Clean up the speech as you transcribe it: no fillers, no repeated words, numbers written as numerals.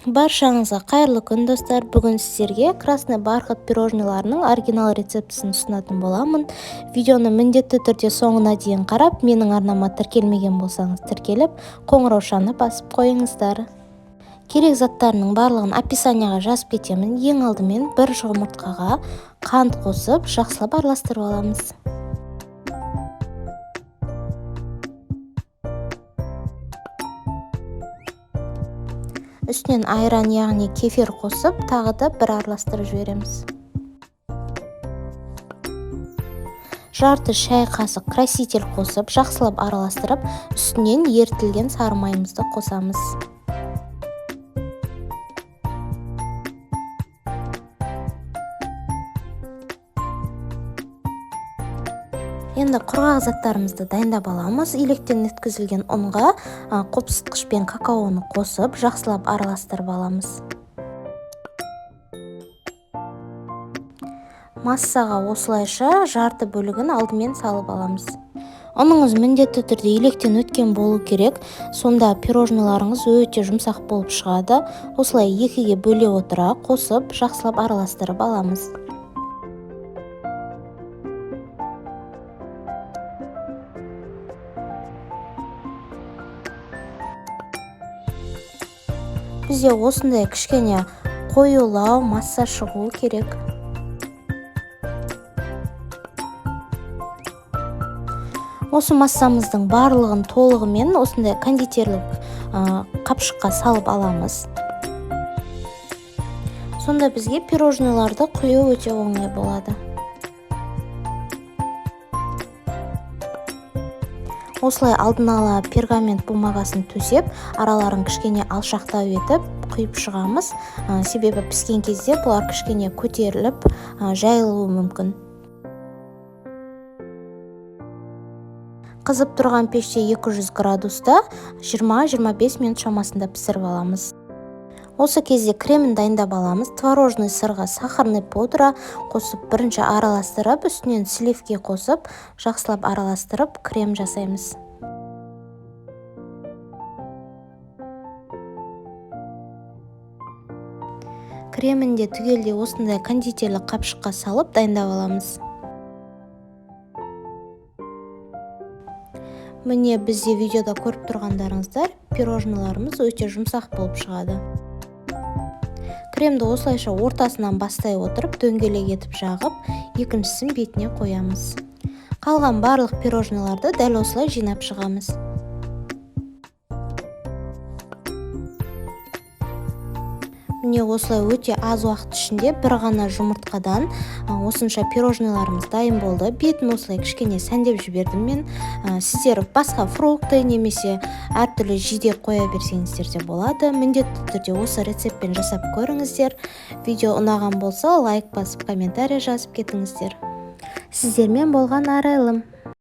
Баршаңызға қайырлы күн достар. Бүгін сіздерге красный бархат пирожныйларының оригинал рецептісін ұсынатын боламын. Видеоны міндетті түрде соңына дейін қарап, менің арнама тіркелмеген болсаңыз тіркеліп, қоңыраушаны басып қойыңыздар. Керек заттарының барлығын описанияға жазып кетемін. Ең алдымен бір жұмыртқаға қант қосып, жақсылап араластырып аламыз. Үстінен айран, яғни кефир қосып, тағы да бір араластырып жібереміз. Жарты шай қасық краситель қосып, жақсылап араластырып, үстінен ерітілген сары майымызды қосамыз. Енді құрғақ заттарымызды дайындап аламыз. Електен өткізілген ұнға қопсытқыш пен какаоны қосып, жақсылап араластырып аламыз. Массаға осылайша жарты бөлігін алдымен салып аламыз. Ұныңыз міндетті түрде електен өткен болу керек, сонда пирожныйларыңыз өте жұмсақ болып шығады. Осылай екіге бөле отыра қосып, жақсылап араластырып аламыз. Бізде осындай кішкене қоюлау масса шығу керек. Осы массамыздың барлығын толығымен осындай кондитерлік қапшыққа салып аламыз. Сонда бізге пирожныйларды құю өте оңай болады. Осылай алдын ала пергамент бумагасын төсеп, араларын кішкене алшақтау етіп құйып шығамыз. Себебі піскен кезде бұлар кішкене көтеріліп, жайылуы мүмкін. Қызып тұрған пеште 200 градуста 20-25 минут шамасында пісіріп аламыз. Осы кезде кремін дайындап аламыз. Творожный сырға сахарный пудра қосып, бірінші араластырып, үстінен сливки қосып, жақсылап араластырып, крем жасаймыз. Кремінде түгелде осындай кондитерлік қапшыққа салып дайындап аламыз. Міне бізде видеода көріп тұрғандарыңыздар, пирожныйларымыз өте жұмсақ болып шығады. Кремді осылайша ортасынан бастай отырып, дөңгелек етіп жағып, екіншісін бетіне қоямыз. Қалған барлық пирожныйларды дәл осылай жинап шығамыз. Міне осылай өте аз уақыт ішінде бір ғана жұмыртқадан осынша пирожныйларымыз дайын болды. Бетін осылай кішкене сәндеп жібердім мен. Сіздер басқа фрукты немесе әртүрлі жидек қоя берсеңіздер де болады. Міндетті түрде осы рецептпен жасап көріңіздер. Видео ұнаған болса, лайк басып, комментарий жазып кетіңіздер. Сіздермен болған арайлым.